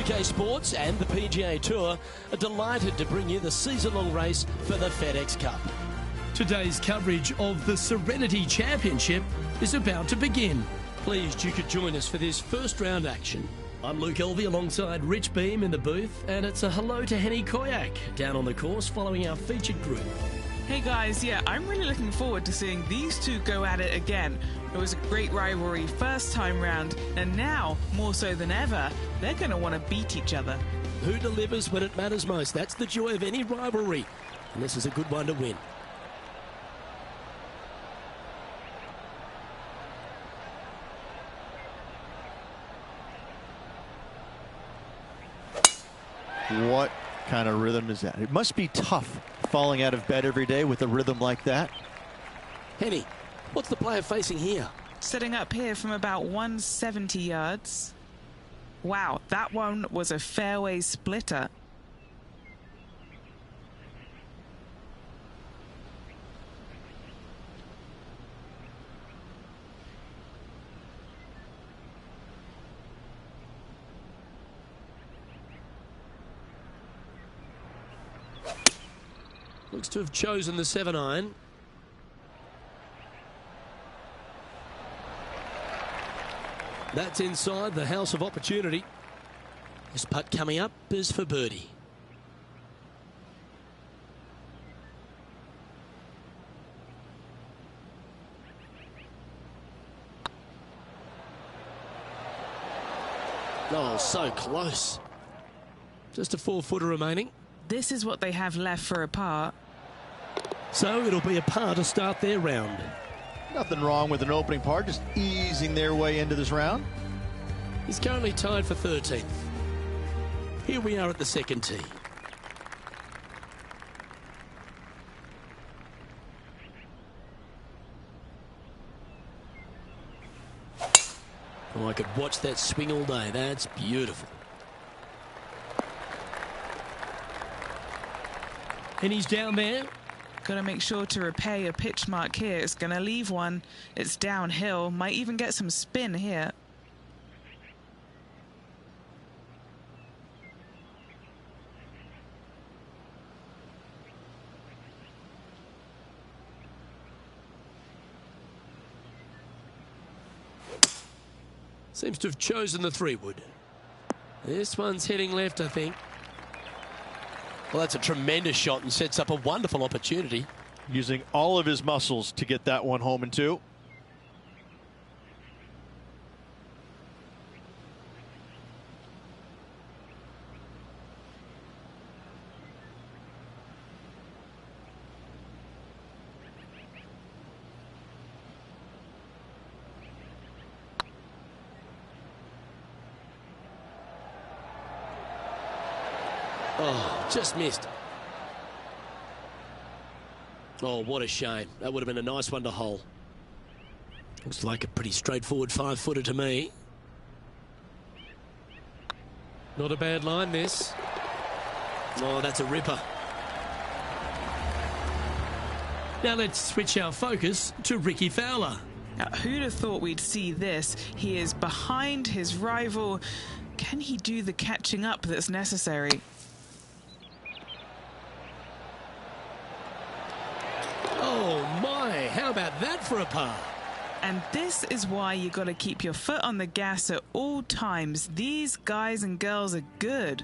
PGA Sports and the PGA Tour are delighted to bring you the season-long race for the FedEx Cup. Today's coverage of the Serenity Championship is about to begin. Pleased you could join us for this first round action. I'm Luke Elvey alongside Rich Beam in the booth, and it's a hello to Henny Koyak down on the course following our featured group. Hey guys, yeah, I'm really looking forward to seeing these two go at it again. It was a great rivalry first time round, and now, more so than ever, they're going to want to beat each other. Who delivers when it matters most? That's the joy of any rivalry, and this is a good one to win. What kind of rhythm is that? It must be tough falling out of bed every day with a rhythm like that. Henny, what's the player facing here? Setting up here from about 170 yards. Wow, that one was a fairway splitter. Looks to have chosen the 7-iron. That's inside the house of opportunity. This putt coming up is for birdie. Oh, so close. Just a 4-footer remaining. This is what they have left for a par. So it'll be a par to start their round. Nothing wrong with an opening par, just easing their way into this round. He's currently tied for 13th. Here we are at the second tee. Oh, I could watch that swing all day. That's beautiful. And he's down there. Got to make sure to repair your pitch mark here. It's going to leave one. It's downhill. Might even get some spin here. Seems to have chosen the 3-wood. This one's heading left, I think. Well, that's a tremendous shot and sets up a wonderful opportunity. Using all of his muscles to get that one home in 2. Oh, just missed. Oh, what a shame. That would have been a nice one to hole. Looks like a pretty straightforward 5-footer to me. Not a bad line, this. Oh, that's a ripper. Now let's switch our focus to Ricky Fowler. Now, who'd have thought we'd see this? He is behind his rival. Can he do the catching up that's necessary? Oh my, how about that for a par? And this is why you got to keep your foot on the gas at all times. These guys and girls are good.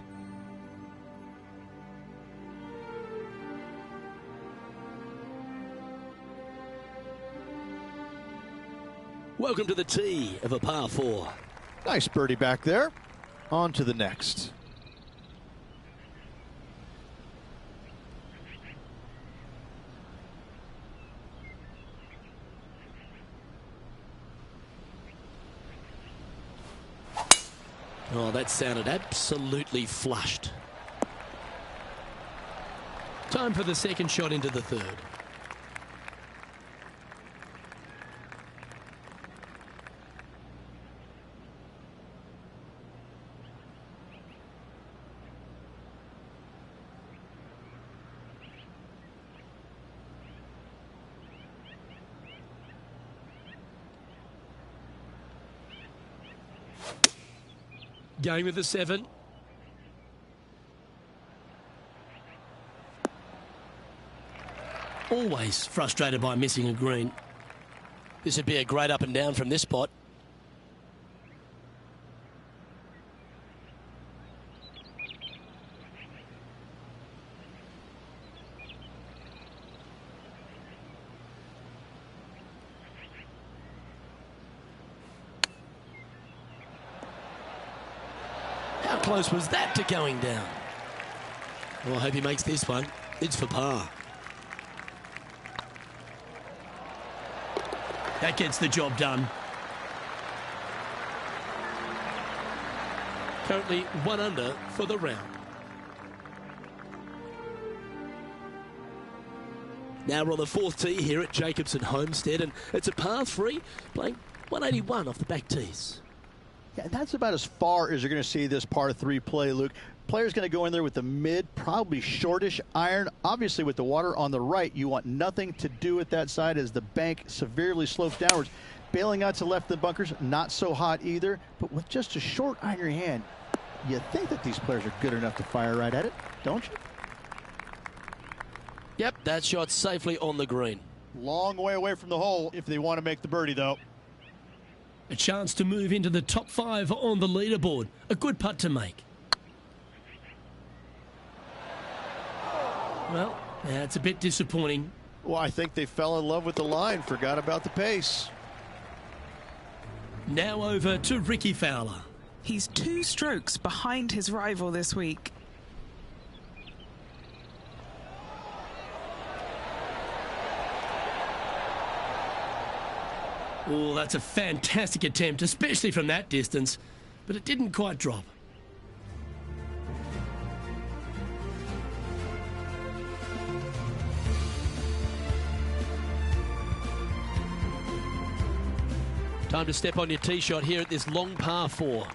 Welcome to the tee of a par 4. Nice birdie back there. On to the next. Oh, that sounded absolutely flushed. Time for the second shot into the 3rd. Going with the 7. Always frustrated by missing a green. This would be a great up and down from this spot. How close was that to going down? Well, I hope he makes this one. It's for par. That gets the job done. Currently 1 under for the round. Now we're on the 4th tee here at Jacobson Homestead, and it's a par 3, playing 181 off the back tees. Yeah, that's about as far as you're going to see this par 3 play, Luke. Player's going to go in there with the mid, probably shortish iron. Obviously, with the water on the right, you want nothing to do with that side as the bank severely slopes downwards. Bailing out to left of the bunkers, not so hot either. But with just a short iron in your hand, you think that these players are good enough to fire right at it, don't you? Yep, that shot's safely on the green. Long way away from the hole if they want to make the birdie, though. A chance to move into the top 5 on the leaderboard. A good putt to make. Well, that's a bit disappointing. Well, I think they fell in love with the line, forgot about the pace. Now over to Ricky Fowler. He's 2 strokes behind his rival this week. Oh, that's a fantastic attempt, especially from that distance, but it didn't quite drop. Time to step on your tee shot here at this long par 4.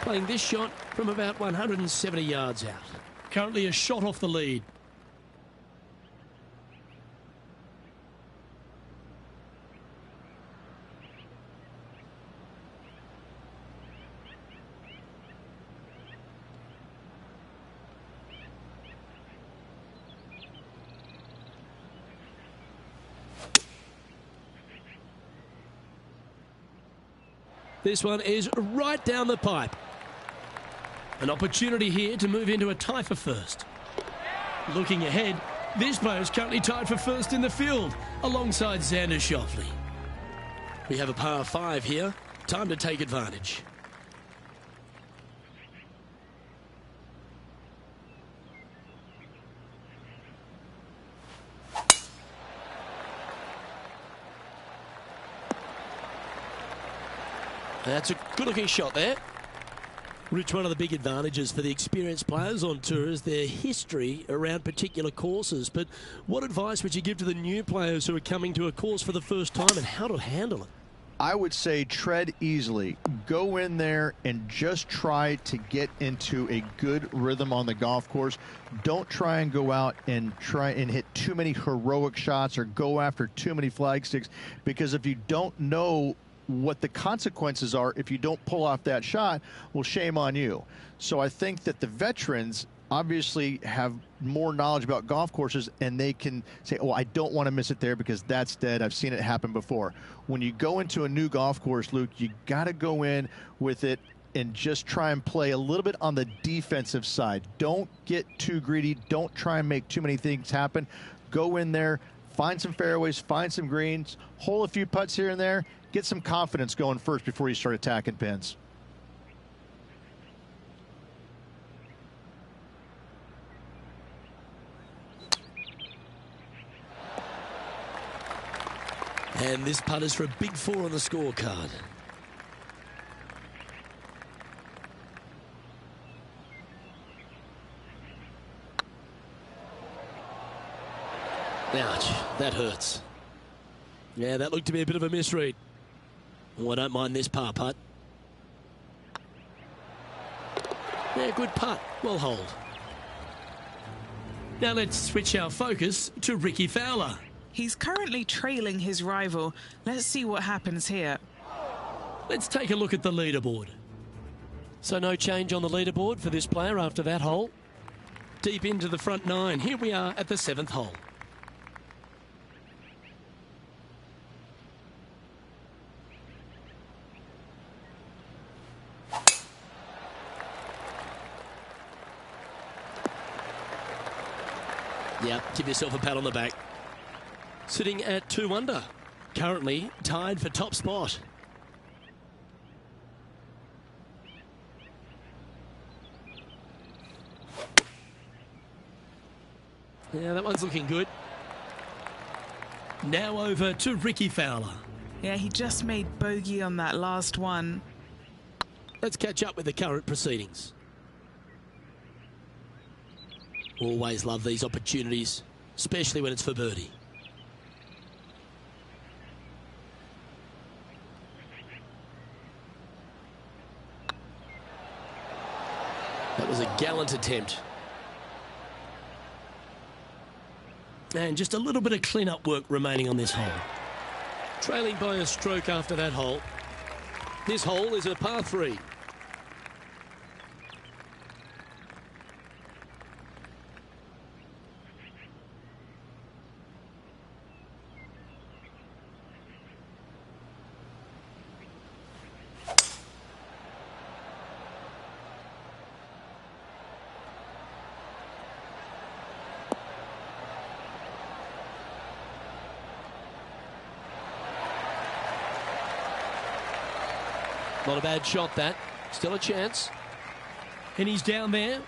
Playing this shot from about 170 yards out. Currently a shot off the lead. This one is right down the pipe. An opportunity here to move into a tie for first. Looking ahead, this player is currently tied for first in the field, alongside Xander Schauffele. We have a par 5 here. Time to take advantage. That's a good-looking shot there. Rich, one of the big advantages for the experienced players on tour is their history around particular courses. But what advice would you give to the new players who are coming to a course for the first time and how to handle it? I would say tread easily. Go in there and just try to get into a good rhythm on the golf course. Don't try and go out and try and hit too many heroic shots or go after too many flag sticks, because if you don't know what the consequences are if you don't pull off that shot, well, shame on you. So I think that the veterans obviously have more knowledge about golf courses, and they can say, oh, I don't want to miss it there because that's dead. I've seen it happen before. When you go into a new golf course, Luke, you got to go in with it and just try and play a little bit on the defensive side. Don't get too greedy. Don't try and make too many things happen. Go in there, find some fairways, find some greens, hole a few putts here and there, get some confidence going first before you start attacking pins. And this putt is for a big 4 on the scorecard. Ouch, that hurts. Yeah, that looked to be a bit of a misread. Oh, I don't mind this par putt. Yeah, good putt. Well hold. Now let's switch our focus to Ricky Fowler. He's currently trailing his rival. Let's see what happens here. Let's take a look at the leaderboard. So no change on the leaderboard for this player after that hole. Deep into the front 9. Here we are at the 7th hole. Yeah, give yourself a pat on the back. Sitting at 2 under. Currently tied for top spot. Yeah, that one's looking good. Now over to Ricky Fowler. Yeah, he just made bogey on that last one. Let's catch up with the current proceedings. Always love these opportunities, especially when it's for birdie. That was a gallant attempt. And just a little bit of clean-up work remaining on this hole. Trailing by a stroke after that hole. This hole is a par 3. Not a bad shot, that. Still a chance. And he's down there.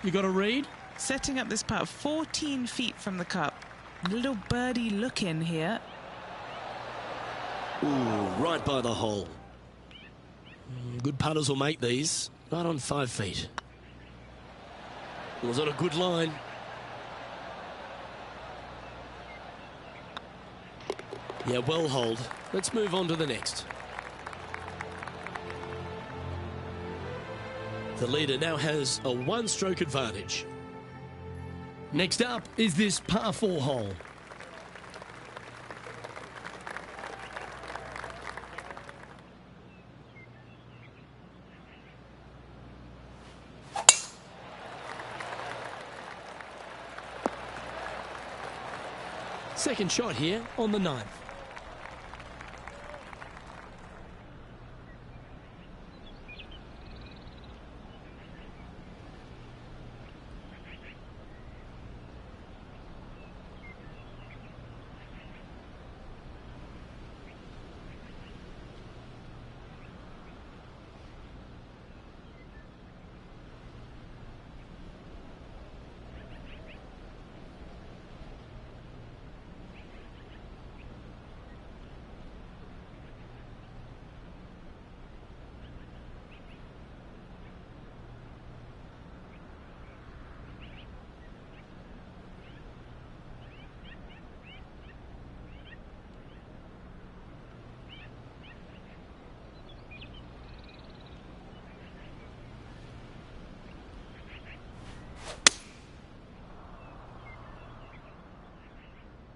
You got to read. Setting up this putt 14 feet from the cup. Little birdie look in here. Ooh, right by the hole. Good putters will make these. Right on 5 feet. Was on a good line. Yeah, well holed. Let's move on to the next. The leader now has a 1-stroke advantage. Next up is this par 4 hole. Second shot here on the 9th.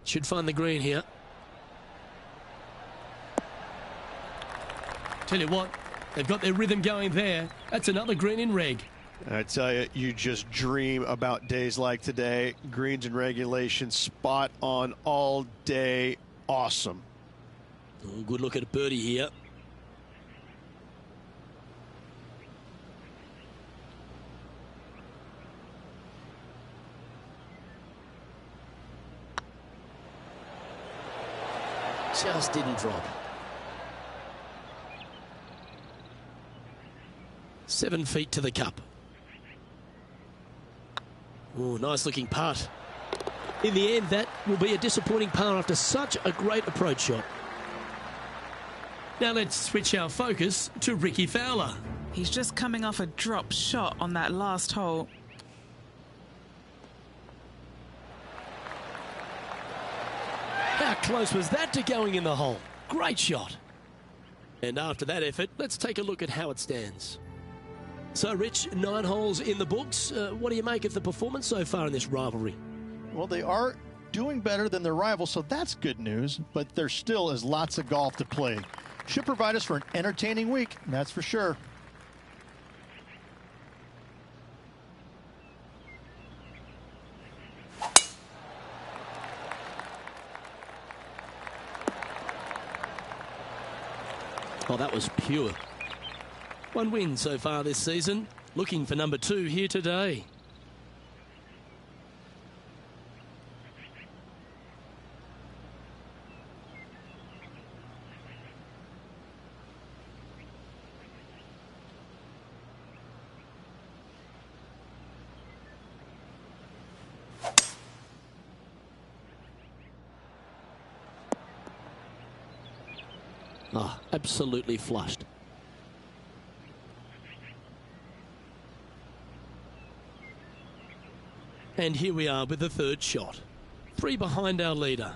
Should find the green here. Tell you what, they've got their rhythm going there. That's another green in reg. I tell you, you just dream about days like today. Greens and regulation, spot on all day. Awesome. Oh, good look at a birdie here. Just didn't drop. 7 feet to the cup. Oh, nice looking putt. In the end, that will be a disappointing par after such a great approach shot. Now let's switch our focus to Ricky Fowler. He's just coming off a drop shot on that last hole. How close was that to going in the hole? Great shot. And after that effort, let's take a look at how it stands. So, Rich, 9 holes in the books. What do you make of the performance so far in this rivalry? Well, they are doing better than their rivals, so that's good news, but there still is lots of golf to play. Should provide us for an entertaining week, that's for sure. Oh, that was pure. 1 win so far this season. Looking for number 2 here today. Oh, absolutely flushed. And here we are with the 3rd shot. 3 behind our leader.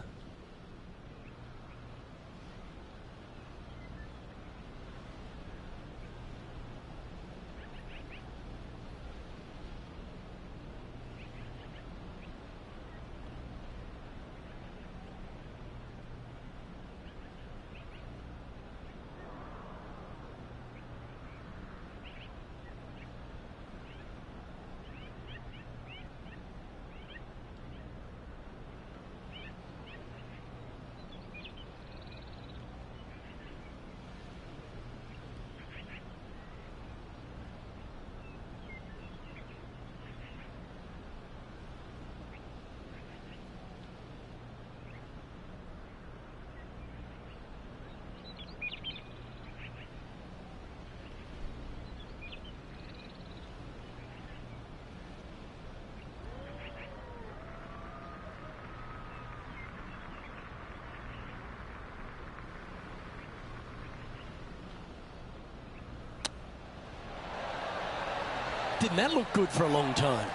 didn't that look good for a long time?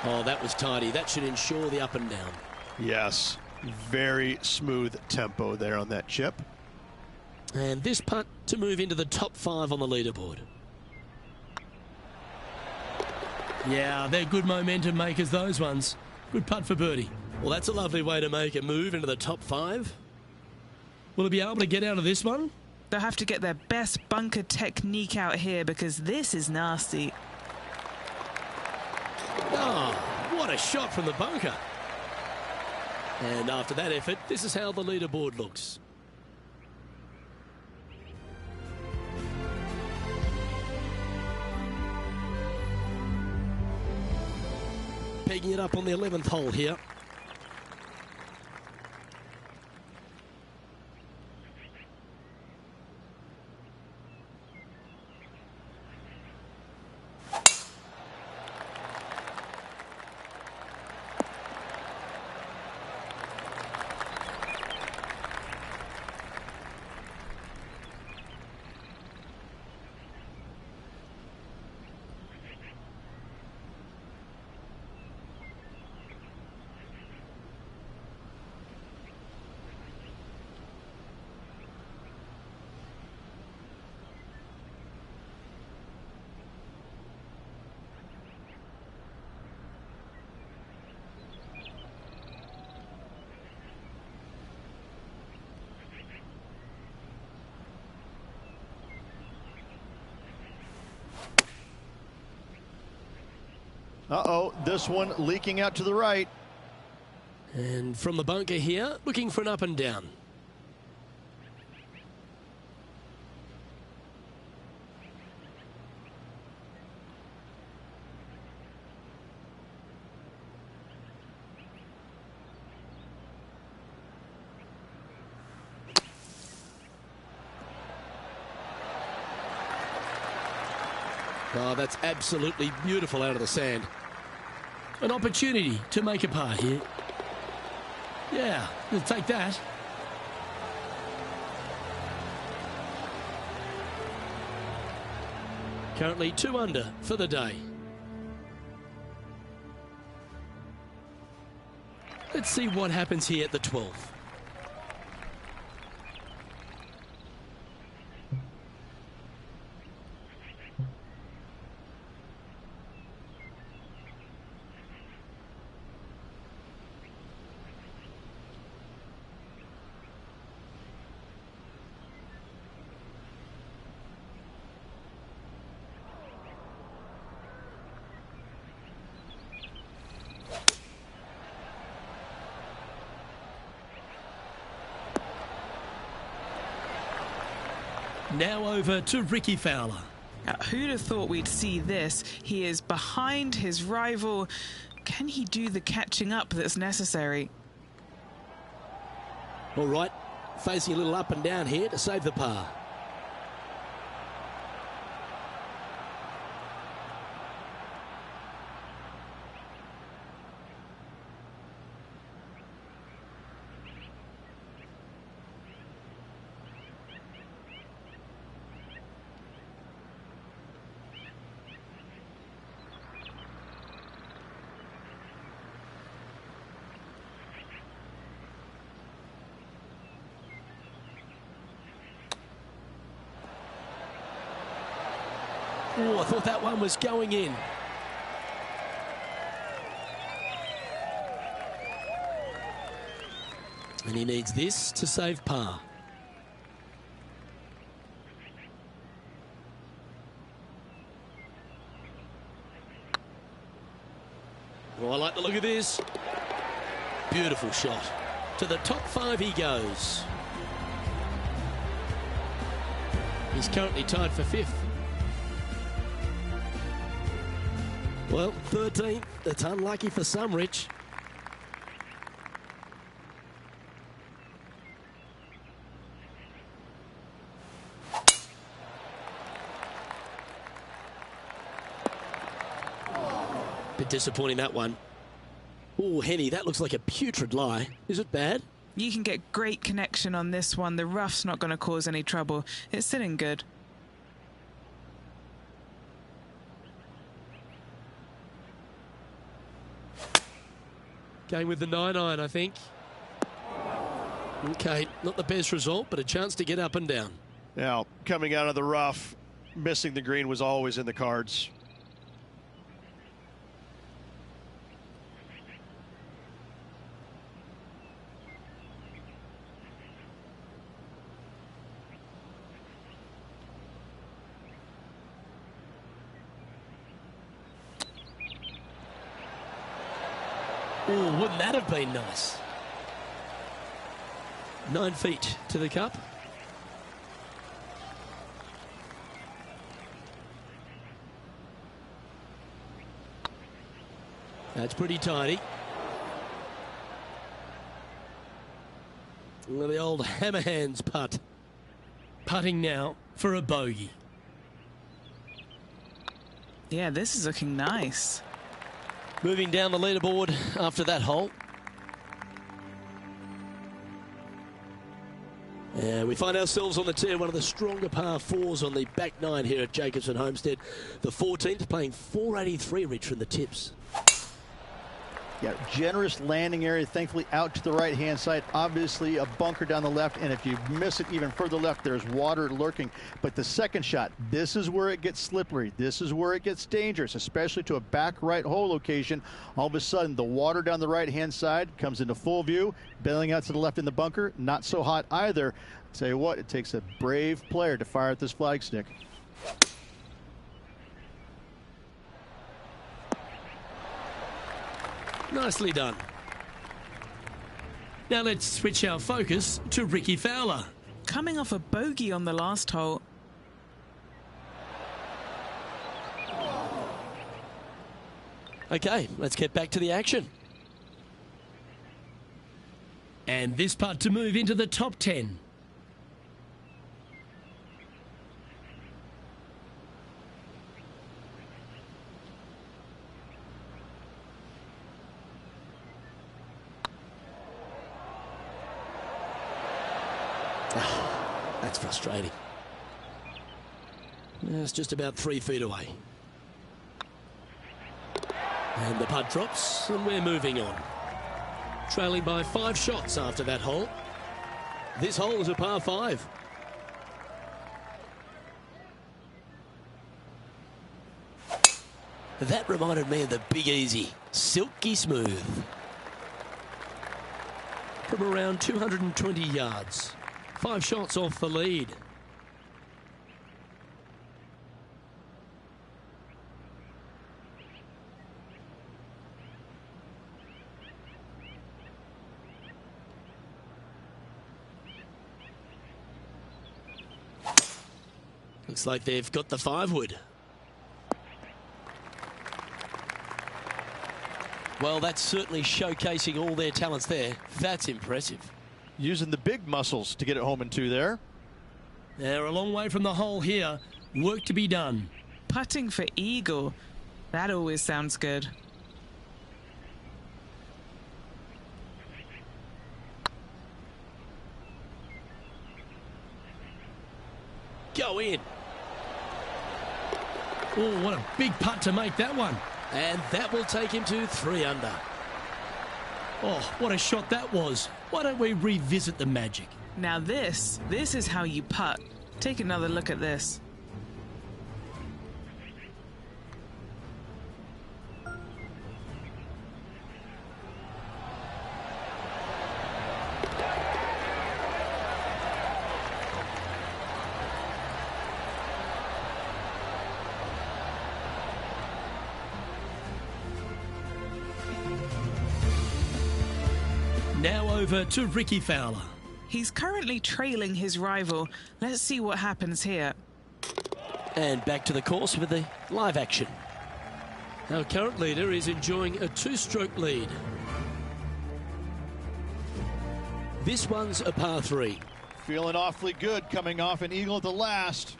Oh, that was tidy. That should ensure the up and down. Yes, very smooth tempo there on that chip. And this putt to move into the top 5 on the leaderboard. Yeah, they're good momentum makers, those ones. Good putt for birdie. Well, that's a lovely way to make a move into the top 5. Will he be able to get out of this one? They'll have to get their best bunker technique out here because this is nasty. Oh, what a shot from the bunker. And after that effort, this is how the leaderboard looks. Pegging it up on the 11th hole here. Uh-oh, this one leaking out to the right. And from the bunker here, looking for an up and down. Oh, that's absolutely beautiful out of the sand. An opportunity to make a par here. Yeah, we'll take that. Currently 2 under for the day. Let's see what happens here at the 12th. Now over to Ricky Fowler. Now, who'd have thought we'd see this? He is behind his rival. Can he do the catching up that's necessary? All right, facing a little up and down here to save the par. Oh, I thought that one was going in. And he needs this to save par. Oh, I like the look of this. Beautiful shot. To the top 5 he goes. He's currently tied for 5th. Well, 13th. That's unlucky for some, Rich. Bit disappointing, that one. Oh, Henny, that looks like a putrid lie. Is it bad? You can get great connection on this one. The rough's not going to cause any trouble. It's sitting good. Going with the 9-iron, I think. Okay, not the best result, but a chance to get up and down. Now, coming out of the rough, missing the green was always in the cards. Oh, wouldn't that have been nice? 9 feet to the cup. That's pretty tidy. Well, the old hammer hands putt. Putting now for a bogey. Yeah, this is looking nice. Moving down the leaderboard after that hole. And we find ourselves on the tee, one of the stronger par 4s on the back 9 here at Jacobson Homestead. The 14th playing 483, Rich, from the tips. Yeah, generous landing area, thankfully out to the right-hand side. Obviously a bunker down the left, and if you miss it even further left, there's water lurking. But the second shot, this is where it gets slippery. This is where it gets dangerous, especially to a back right hole location. All of a sudden, the water down the right-hand side comes into full view, bailing out to the left in the bunker. Not so hot either. I'll tell you what, it takes a brave player to fire at this flagstick. Nicely done. Now let's switch our focus to Ricky Fowler. Coming off a bogey on the last hole. Okay, let's get back to the action. And this putt to move into the top 10. That's frustrating. It's just about 3 feet away. And the putt drops, and we're moving on. Trailing by 5 shots after that hole. This hole is a par 5. That reminded me of the Big Easy. Silky smooth. From around 220 yards. 5 shots off the lead. Looks like they've got the 5-wood. Well, that's certainly showcasing all their talents there. That's impressive. Using the big muscles to get it home in 2 there. They're a long way from the hole here. Work to be done. Putting for eagle. That always sounds good. Go in. Oh, what a big putt to make that one. And that will take him to 3 under. Oh, what a shot that was. Why don't we revisit the magic? Now this is how you putt. Take another look at this. Now over to Ricky Fowler. He's currently trailing his rival. Let's see what happens here. And back to the course with the live action. Our current leader is enjoying a 2-stroke lead. This one's a par 3. Feeling awfully good coming off an eagle at the last.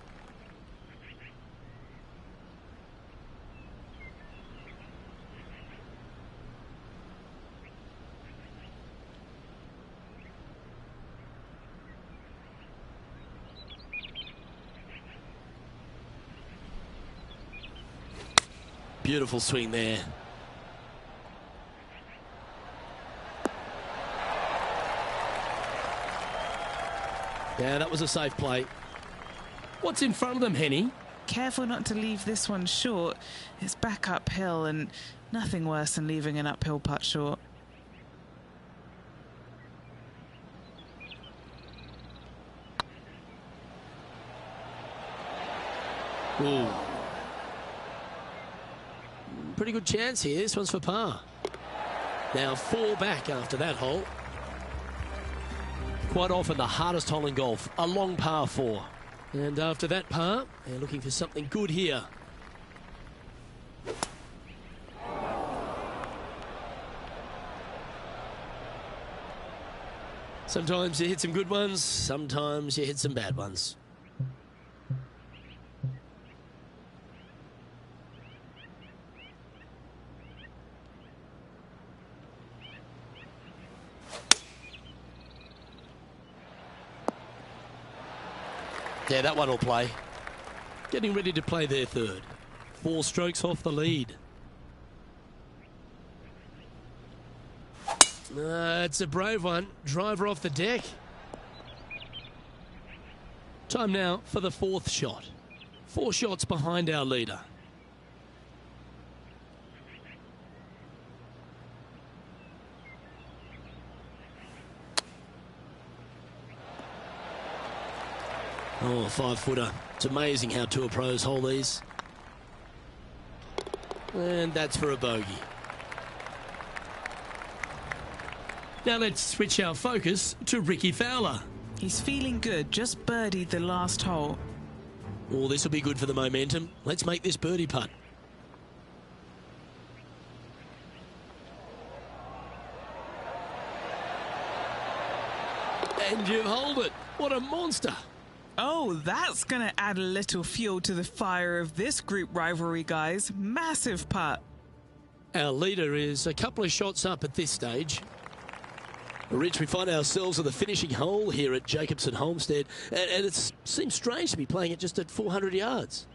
Beautiful swing there. Yeah, that was a safe play. What's in front of them, Henny? Careful not to leave this one short. It's back uphill, and nothing worse than leaving an uphill putt short. Ooh. Pretty good chance here. This one's for par. Now 4 back after that hole. Quite often the hardest hole in golf, a long par 4. And after that par, they're looking for something good here. Sometimes you hit some good ones, sometimes you hit some bad ones. Yeah, that one will play. Getting ready to play their third. 4 strokes off the lead. It's a brave one. Driver off the deck. Time now for the 4th shot. 4 shots behind our leader. Oh, 5-footer. It's amazing how tour pros hold these. And that's for a bogey. Now let's switch our focus to Ricky Fowler. He's feeling good, just birdied the last hole. Oh, this will be good for the momentum. Let's make this birdie putt. And you hold it. What a monster. Oh, that's going to add a little fuel to the fire of this group rivalry, guys. Massive putt. Our leader is a couple of shots up at this stage. Rich, we find ourselves at the finishing hole here at Jacobson Homestead, and it seems strange to be playing it just at 400 yards.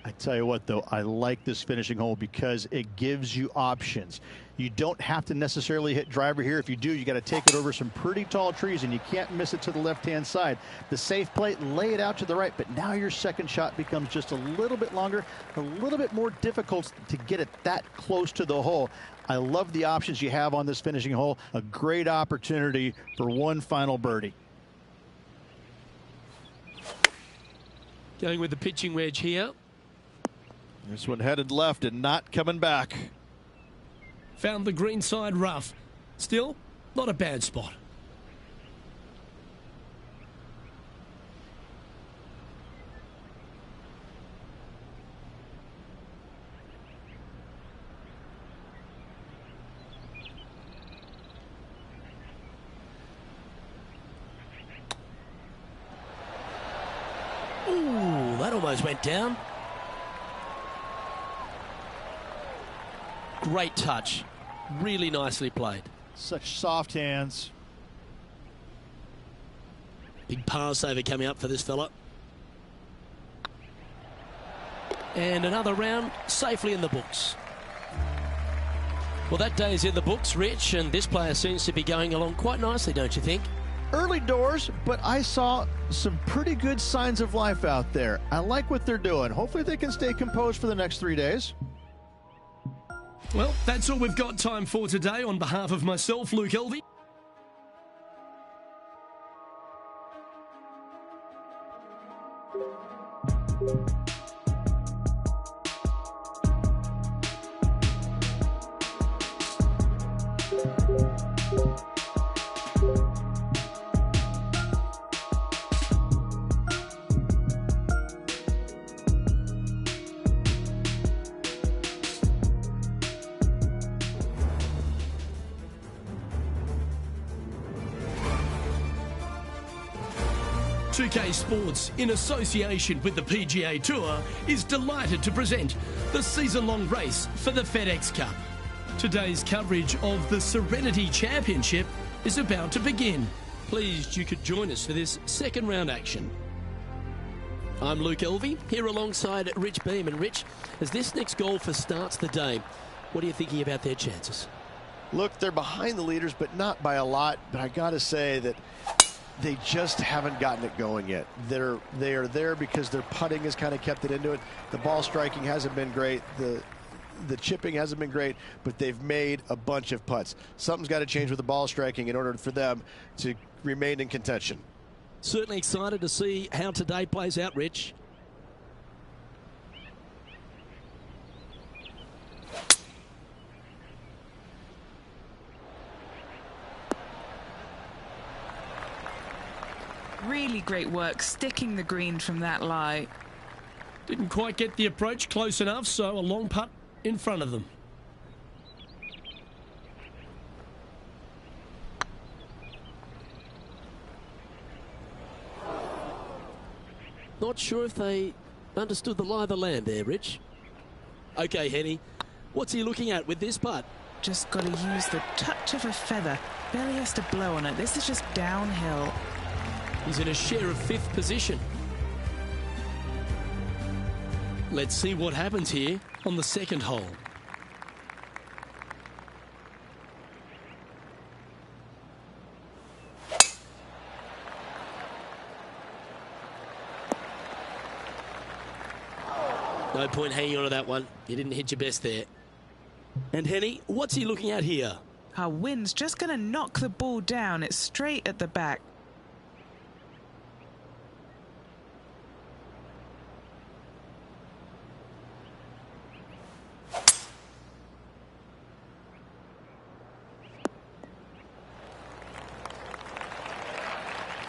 I tell you what, though, I like this finishing hole because it gives you options. You don't have to necessarily hit driver here. If you do, you got to take it over some pretty tall trees, and you can't miss it to the left-hand side. The safe play, lay it out to the right, but now your second shot becomes just a little bit longer, a little bit more difficult to get it that close to the hole. I love the options you have on this finishing hole. A great opportunity for one final birdie. Going with the pitching wedge here. This one headed left and not coming back. Found the green side rough. Still, not a bad spot. Ooh, that almost went down. Great touch. Really nicely played. Such soft hands. Big par saver coming up for this fella. And another round safely in the books. Well, that day is in the books, Rich, and this player seems to be going along quite nicely, don't you think? Early doors, but I saw some pretty good signs of life out there. I like what they're doing. Hopefully they can stay composed for the next 3 days. Well, that's all we've got time for today. On behalf of myself, Luke Elvey. Sports, in association with the PGA Tour, is delighted to present the season-long race for the FedEx Cup. Today's coverage of the Serenity Championship is about to begin. Pleased you could join us for this second round action. I'm Luke Elvey, here alongside Rich Beam. And Rich, as this next golfer starts the day, what are you thinking about their chances? Look, they're behind the leaders, but not by a lot. But I got to say that They just haven't gotten it going yet. They are there because their putting has kind of kept it into it. The ball striking hasn't been great. The chipping hasn't been great, but they've made a bunch of putts. Something's got to change with the ball striking in order for them to remain in contention. Certainly excited to see how today plays out, Rich. Really great work sticking the green from that lie. Didn't quite get the approach close enough, so a long putt in front of them. Not sure if they understood the lie of the land there, Rich. Okay, Henny, what's he looking at with this putt? Just got to use the touch of a feather. Barely has to blow on it. This is just downhill. He's in a share of 5th position. Let's see what happens here on the 2nd hole. No point hanging on to that one. You didn't hit your best there. And Henny, what's he looking at here? Our wind's just going to knock the ball down. It's straight at the back.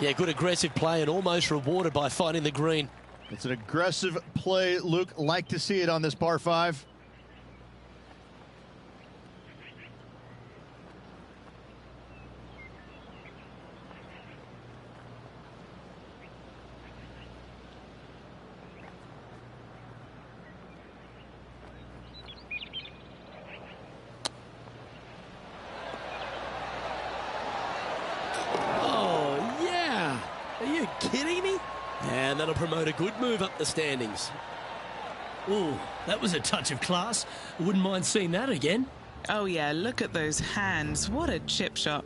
Yeah, good aggressive play and almost rewarded by finding the green. It's an aggressive play, Luke. Like to see it on this par 5. Kidding me? And that'll promote a good move up the standings. Ooh, that was a touch of class. Wouldn't mind seeing that again. Oh yeah, look at those hands. What a chip shot.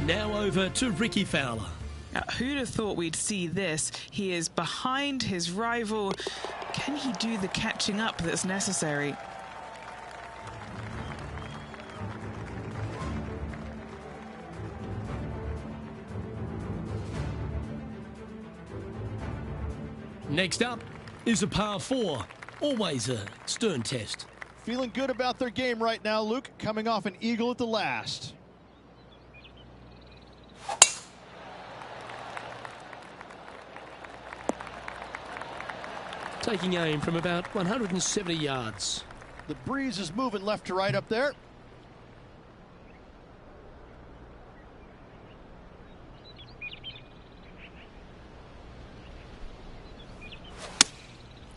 Now over to Ricky Fowler. Who'd have thought we'd see this? He is behind his rival. Can he do the catching up that's necessary? Next up is a par 4. Always a stern test. Feeling good about their game right now, Luke, coming off an eagle at the last. Taking aim from about 170 yards. The breeze is moving left to right up there.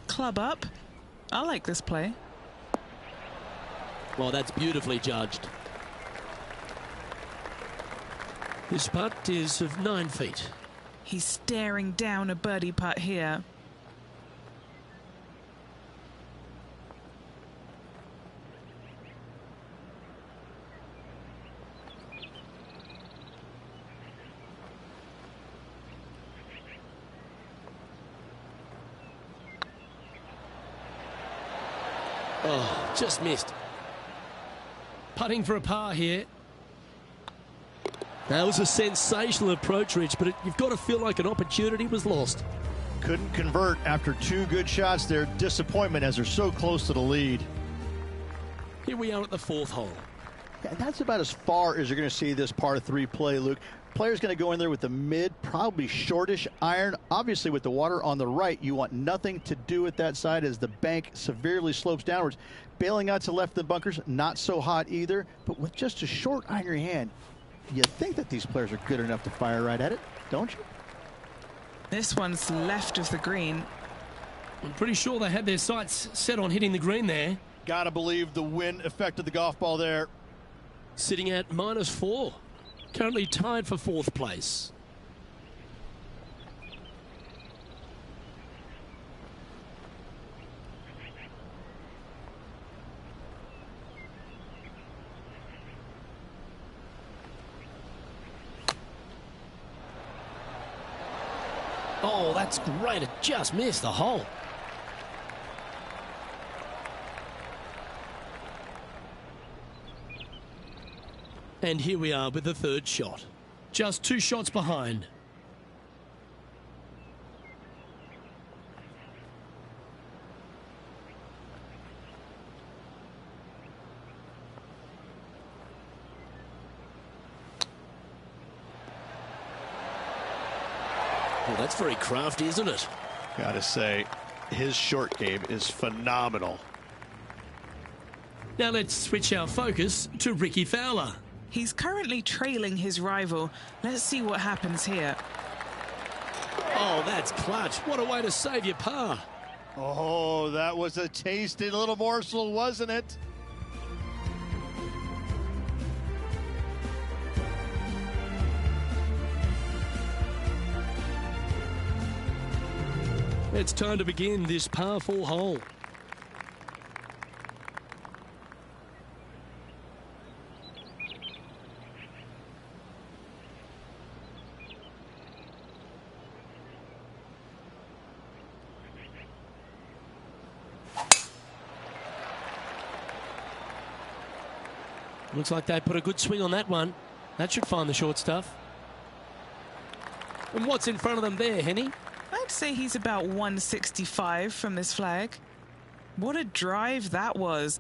Club up. I like this play. Well, that's beautifully judged. This putt is of 9 feet. He's staring down a birdie putt here. Oh, just missed. Putting for a par here. That was a sensational approach, Rich, but you've got to feel like an opportunity was lost. Couldn't convert after 2 good shots there. Disappointment as they're so close to the lead. Here we are at the 4th hole. Yeah, that's about as far as you're going to see this par 3 play, Luke. Player's going to go in there with the mid, probably shortish iron. Obviously, with the water on the right, you want nothing to do with that side as the bank severely slopes downwards. Bailing out to left of the bunkers, not so hot either. But with just a short iron in your hand, you think that these players are good enough to fire right at it, don't you? This one's left of the green. I'm pretty sure they had their sights set on hitting the green there. Gotta believe the wind affected the golf ball there. Sitting at -4. Currently tied for 4th place. Oh, that's great. It just missed the hole. And here we are with the 3rd shot. Just 2 shots behind. Well, that's very crafty, isn't it? Gotta say, his short game is phenomenal. Now let's switch our focus to Ricky Fowler. He's currently trailing his rival. Let's see what happens here. Oh, that's clutch. What a way to save your par. Oh, that was a tasty little morsel, wasn't it? It's time to begin this par 4 hole. Looks like they put a good swing on that one. That should find the short stuff. And what's in front of them there, Henny? I'd say he's about 165 from this flag. What a drive that was.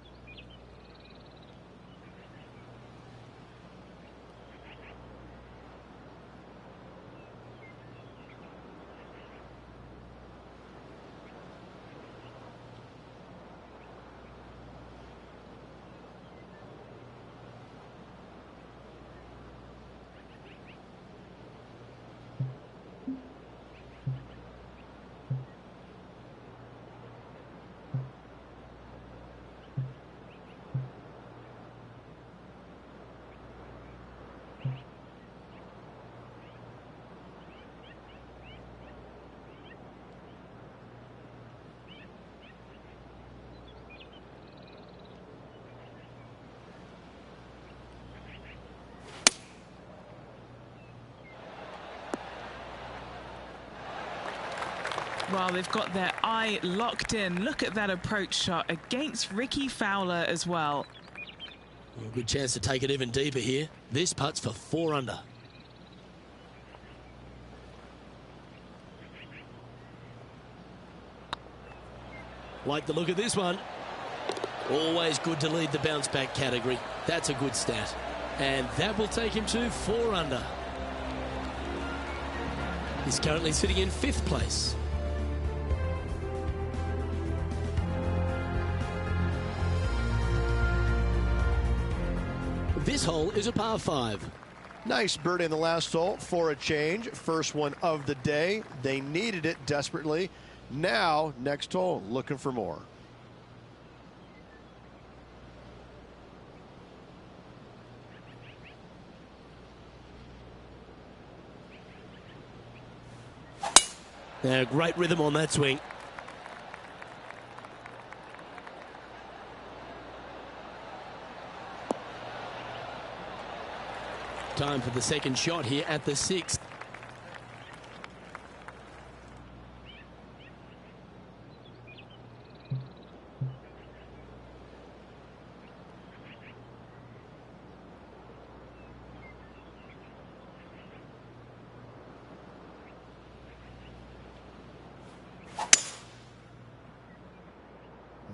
Well, they've got their eye locked in. Look at that approach shot against Ricky Fowler as well. Well, good chance to take it even deeper here. This putt's for 4 under. Like the look of this one. Always good to lead the bounce back category. That's a good stat. And that will take him to 4 under. He's currently sitting in 5th place. This hole is a par 5. Nice birdie in the last hole for a change. First one of the day. They needed it desperately. Now, next hole, looking for more. Now, great rhythm on that swing. Time for the second shot here at the 6th.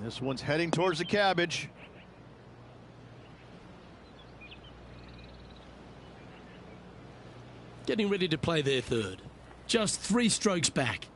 This one's heading towards the cabbage. Getting ready to play their 3rd. Just 3 strokes back.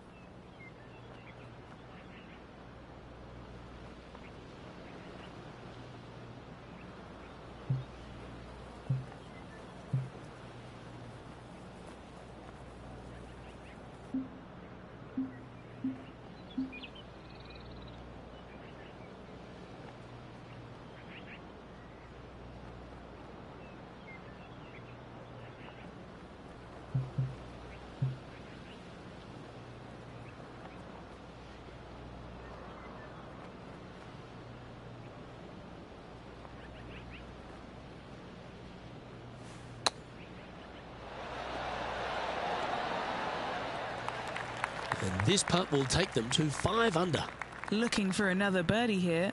And this putt will take them to 5 under. Looking for another birdie here.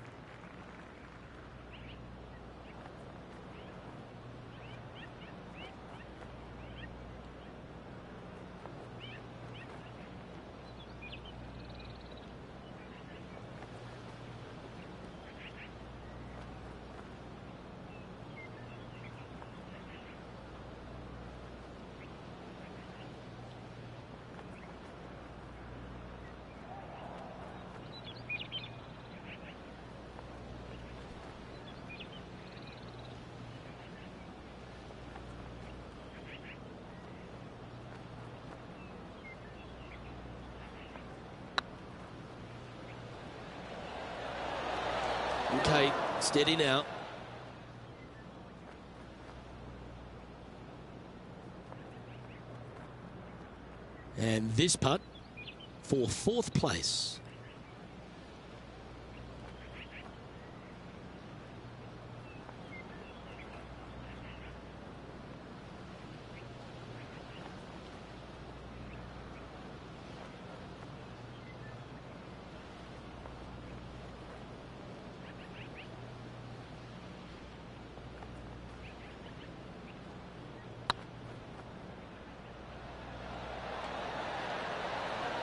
Okay, steady now. And this putt for 4th place.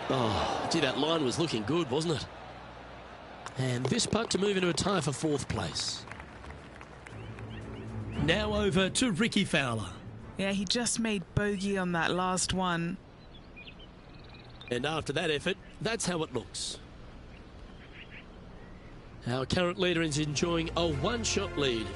Oh, gee, that line was looking good, wasn't it? And this putt to move into a tie for 4th place. Now over to Ricky Fowler. Yeah, he just made bogey on that last one. And after that effort, that's how it looks. Our current leader is enjoying a 1-shot lead.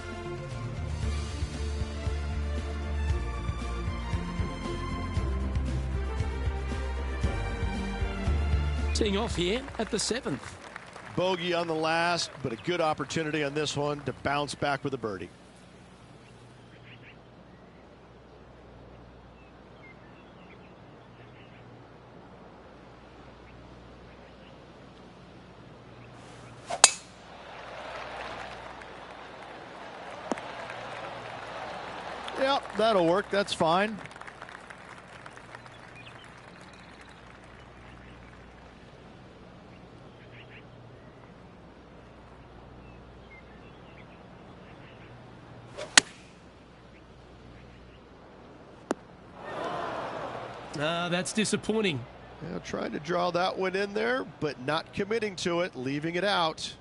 Teeing off here at the 7th. Bogey on the last, but a good opportunity on this one to bounce back with a birdie. Yep, that'll work. That's fine. That's disappointing. Yeah, trying to draw that one in there, but not committing to it, leaving it out.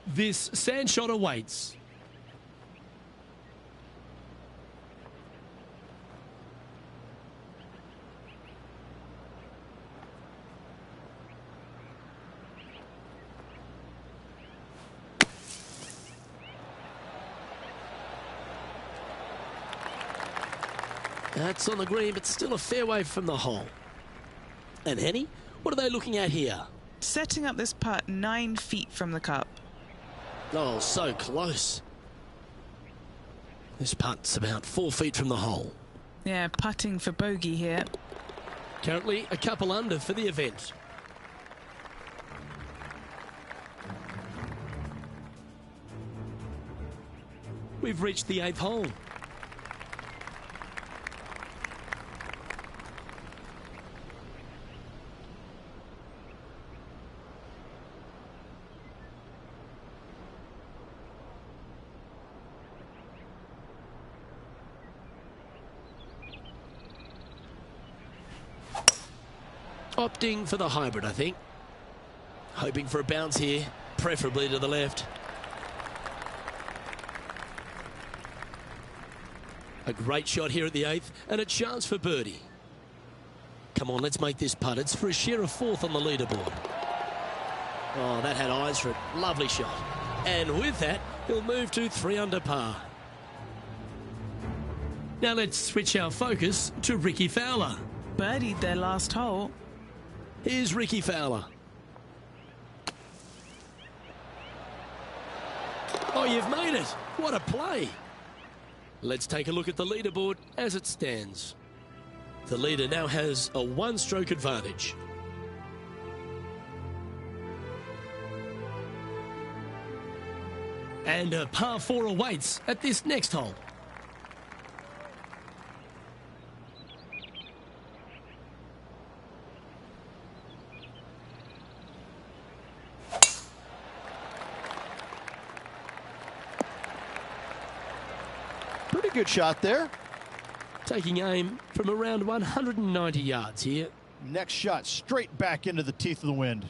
This sand shot awaits. That's on the green, but still a fair way from the hole. And Henny, what are they looking at here? Setting up this putt 9 feet from the cup. Oh, so close. This putt's about 4 feet from the hole. Yeah, putting for bogey here. Currently a couple under for the event. We've reached the 8th hole. Opting for the hybrid, I think. Hoping for a bounce here, preferably to the left. A great shot here at the 8th, and a chance for birdie. Come on, let's make this putt. It's for a share of 4th on the leaderboard. Oh, that had eyes for it. Lovely shot. And with that, he'll move to 3 under par. Now let's switch our focus to Ricky Fowler. Birdied their last hole. Here's Ricky Fowler. Oh, you've made it. What a play. Let's take a look at the leaderboard as it stands. The leader now has a 1-stroke advantage. And a par 4 awaits at this next hole. Pretty good shot there. Taking aim from around 190 yards here. Next shot straight back into the teeth of the wind.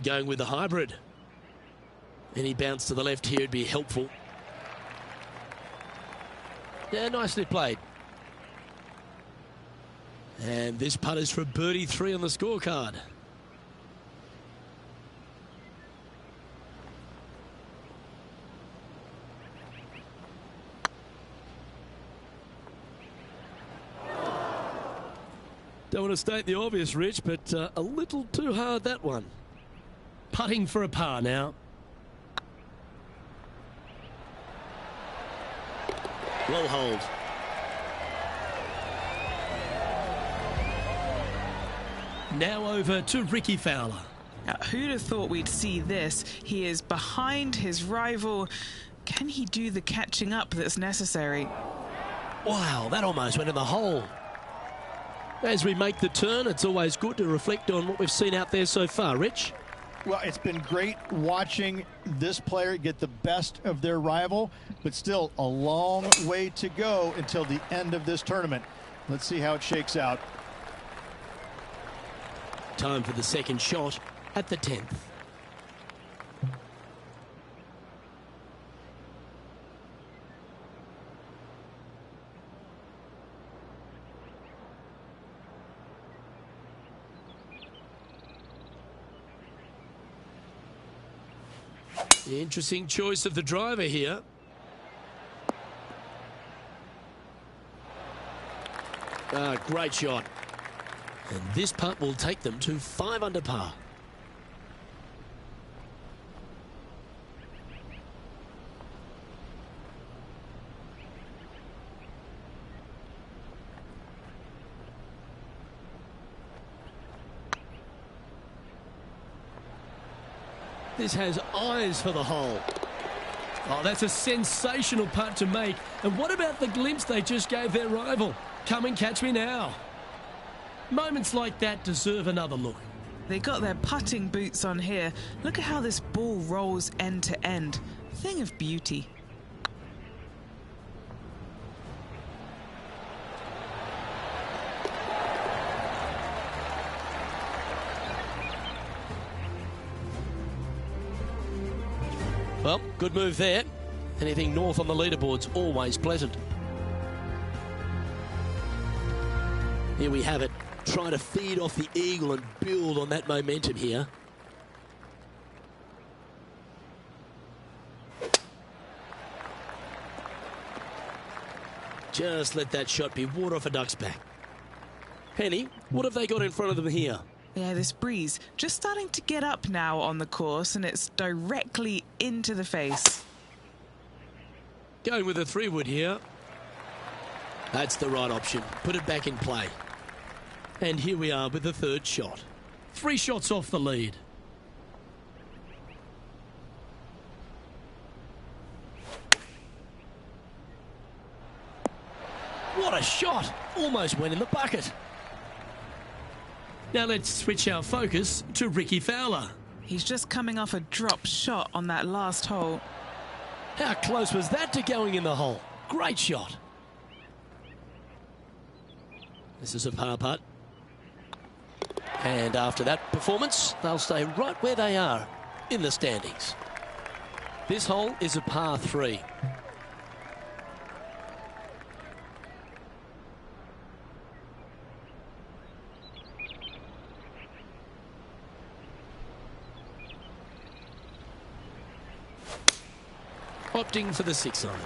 Going with the hybrid. Any bounce to the left here would be helpful. Yeah, nicely played. And this putt is for birdie 3 on the scorecard. Don't want to state the obvious, Rich, but a little too hard, that one. Putting for a par now. Well hold. Now over to Ricky Fowler. Now, who'd have thought we'd see this? He is behind his rival. Can he do the catching up that's necessary? Wow, that almost went in the hole. As we make the turn, it's always good to reflect on what we've seen out there so far, Rich. Well, it's been great watching this player get the best of their rival, but still a long way to go until the end of this tournament. Let's see how it shakes out. Time for the second shot at the 10th. Interesting choice of the driver here. Great shot. And this putt will take them to 5 under par. This has eyes for the hole. Oh, that's a sensational putt to make. And what about the glimpse they just gave their rival? Come and catch me now. Moments like that deserve another look. They got their putting boots on here. Look at how this ball rolls end to end. Thing of beauty. Well, good move there. Anything north on the leaderboard's always pleasant. Here we have it. Trying to feed off the eagle and build on that momentum here. Just let that shot be water off a duck's back. Penny, what have they got in front of them here? Yeah, this breeze just starting to get up now on the course, and it's directly into the face. Going with a 3-wood here. That's the right option. Put it back in play. And here we are with the third shot. 3 shots off the lead. What a shot! Almost went in the bucket. Now let's switch our focus to Ricky Fowler. He's just coming off a drop shot on that last hole. How close was that to going in the hole? Great shot. This is a par putt. And after that performance, they'll stay right where they are in the standings. This hole is a par 3. Opting for the 6-iron.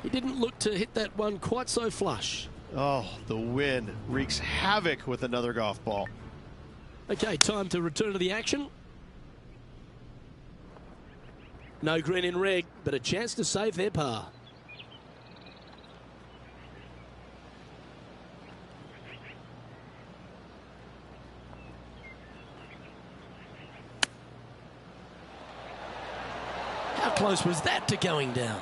He didn't look to hit that one quite so flush. Oh, the wind wreaks havoc with another golf ball. Okay, time to return to the action. No green in red, but a chance to save their par. How close was that to going down?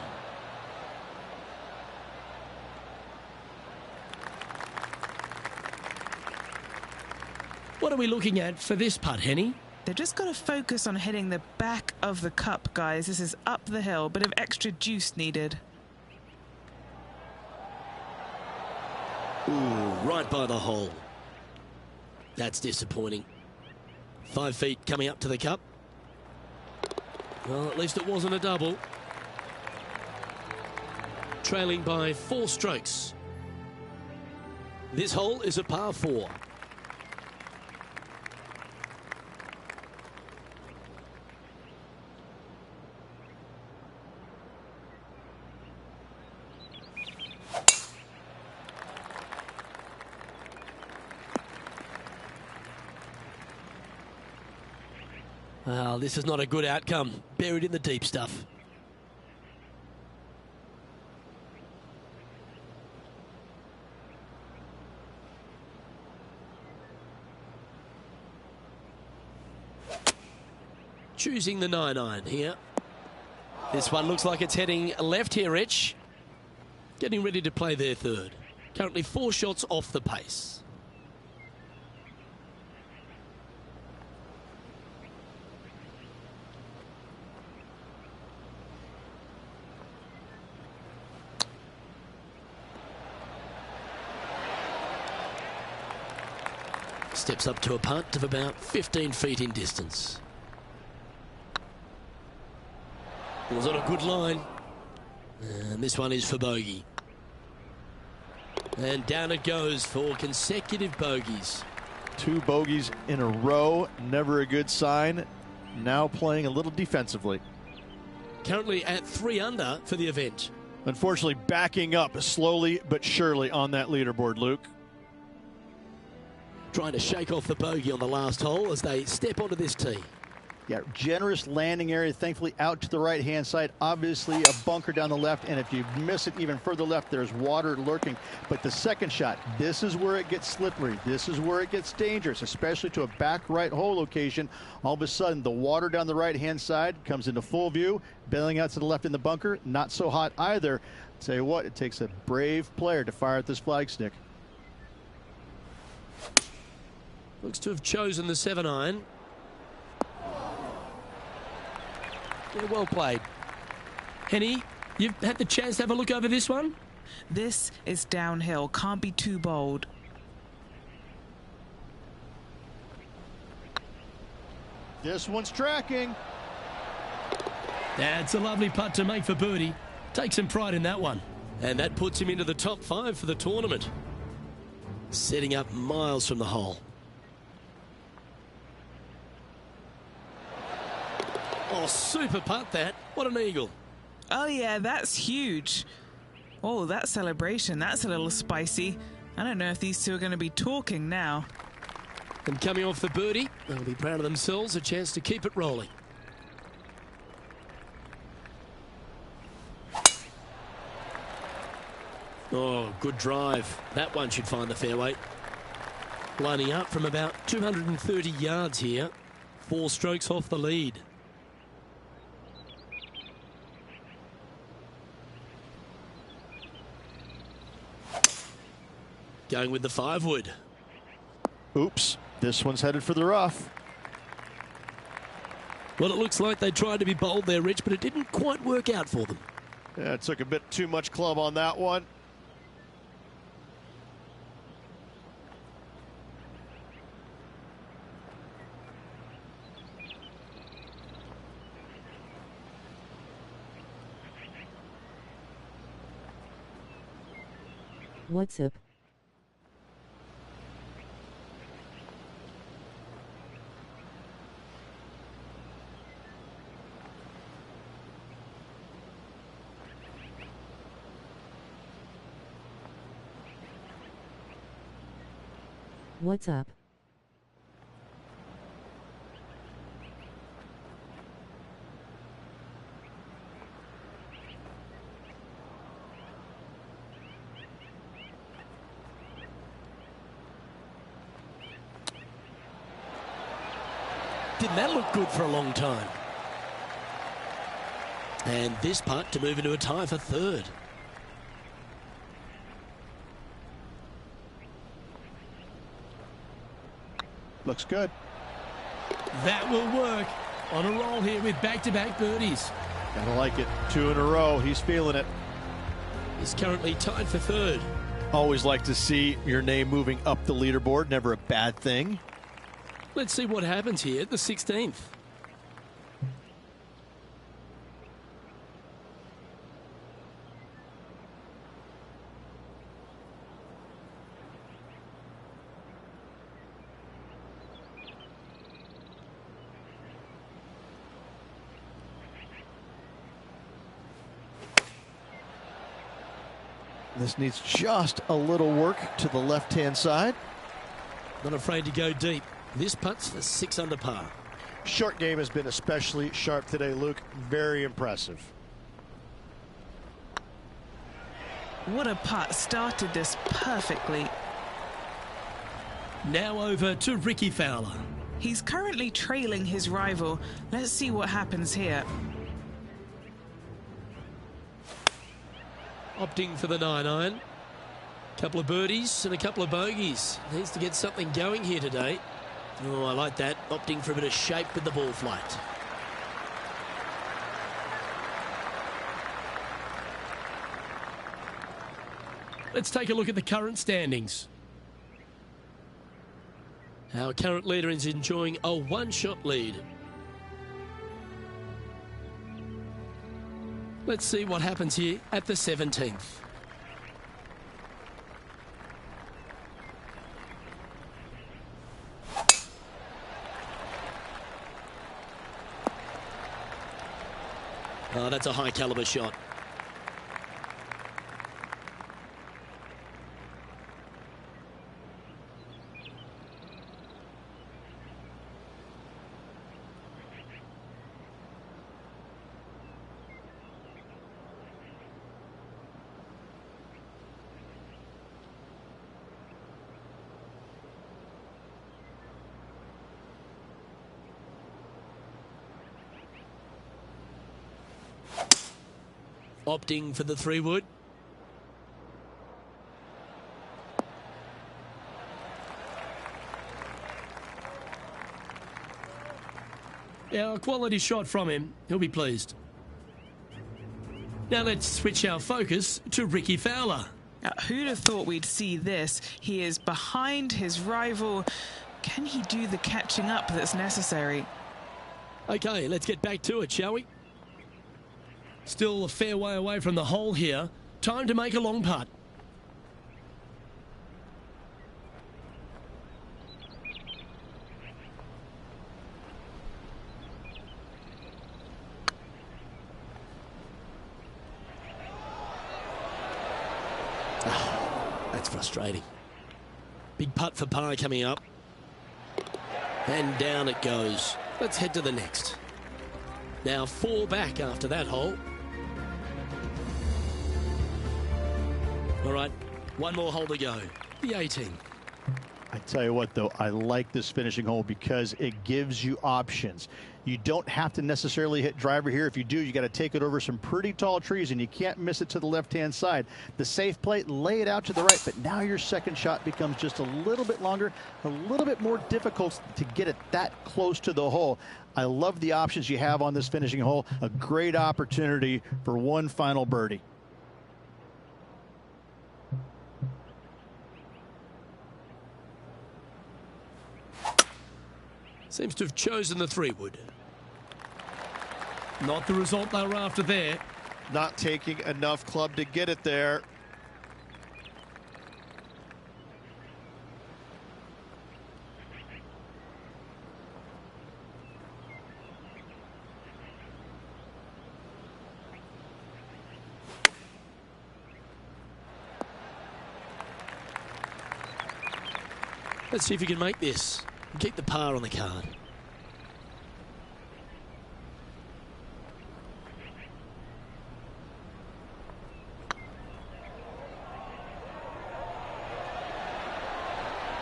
What are we looking at for this putt, Henny? They've just got to focus on hitting the back of the cup, guys. This is up the hill, bit of extra juice needed. Ooh, right by the hole. That's disappointing. 5 feet coming up to the cup. Well, at least it wasn't a double. Trailing by 4 strokes. This hole is a par 4. Well, this is not a good outcome. Buried in the deep stuff. Choosing the 9-iron here. This one looks like it's heading left here, Rich. Getting ready to play their third. Currently 4 shots off the pace. Steps up to a putt of about 15 feet in distance. It was on a good line. And this one is for bogey. And down it goes for consecutive bogeys. 2 bogeys in a row, never a good sign. Now playing a little defensively. Currently at 3 under for the event. Unfortunately, backing up slowly but surely on that leaderboard, Luke. Trying to shake off the bogey on the last hole as they step onto this tee. Yeah, generous landing area, thankfully out to the right-hand side. Obviously a bunker down the left, and if you miss it even further left, there's water lurking. But the second shot, this is where it gets slippery. This is where it gets dangerous, especially to a back right hole location. All of a sudden, the water down the right-hand side comes into full view, bailing out to the left in the bunker. Not so hot either. Tell you what, it takes a brave player to fire at this flagstick. Looks to have chosen the 7-iron. Yeah, well played. Henny, you've had the chance to have a look over this one? This is downhill. Can't be too bold. This one's tracking. That's a lovely putt to make for birdie. Take some pride in that one. And that puts him into the top 5 for the tournament. Setting up miles from the hole. Oh, super putt that. What an eagle. Oh, yeah, that's huge. Oh, that celebration, that's a little spicy. I don't know if these two are going to be talking now. And coming off the birdie, they'll be proud of themselves. A chance to keep it rolling. Oh, good drive. That one should find the fairway. Lining up from about 230 yards here. 4 strokes off the lead. Going with the 5-wood. Oops, this one's headed for the rough. Well, it looks like they tried to be bold there, Rich, but it didn't quite work out for them. Yeah, it took a bit too much club on that one. What's up? What's up? Didn't that look good for a long time? And this putt to move into a tie for 3rd. Looks good. That will work. On a roll here with back-to-back birdies. Gotta like it. 2 in a row. He's feeling it. He's currently tied for third. Always like to see your name moving up the leaderboard. Never a bad thing. Let's see what happens here at the 16th. This needs just a little work to the left-hand side. Not afraid to go deep. This putt's for 6 under par. Short game has been especially sharp today, Luke. Very impressive. What a putt. Started this perfectly. Now over to Ricky Fowler. He's currently trailing his rival. Let's see what happens here. Opting for the 9-iron. Couple of birdies and a couple of bogeys. Needs to get something going here today. Oh, I like that. Opting for a bit of shape with the ball flight. Let's take a look at the current standings. Our current leader is enjoying a 1-shot lead. Let's see what happens here at the 17th. Oh, that's a high caliber shot. Opting for the 3-wood. Yeah, a quality shot from him. He'll be pleased. Now let's switch our focus to Ricky Fowler. Who'd have thought we'd see this? He is behind his rival. Can he do the catching up that's necessary? Okay, let's get back to it, shall we? Still a fair way away from the hole here. Time to make a long putt. That's frustrating. Big putt for par coming up. And down it goes. Let's head to the next. Now 4 back after that hole. All right, one more hole to go. The 18. I tell you what, though, I like this finishing hole because it gives you options. You don't have to necessarily hit driver here. If you do, you got to take it over some pretty tall trees, and you can't miss it to the left-hand side. The safe play, lay it out to the right, but now your second shot becomes just a little bit longer, a little bit more difficult to get it that close to the hole. I love the options you have on this finishing hole. A great opportunity for one final birdie. Seems to have chosen the 3-wood. Not the result they were after there. Not taking enough club to get it there. Let's see if you can make this. Keep the par on the card.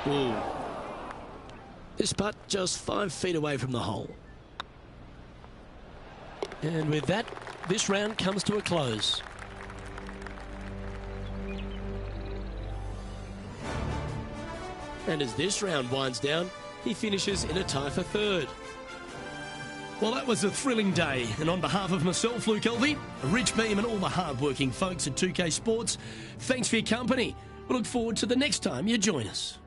Ooh. This putt just 5 feet away from the hole. And with that, this round comes to a close. And as this round winds down, he finishes in a tie for third. Well, that was a thrilling day, and on behalf of myself, Luke Elvey, Rich Beam and all the hard-working folks at 2K Sports, thanks for your company. We look forward to the next time you join us.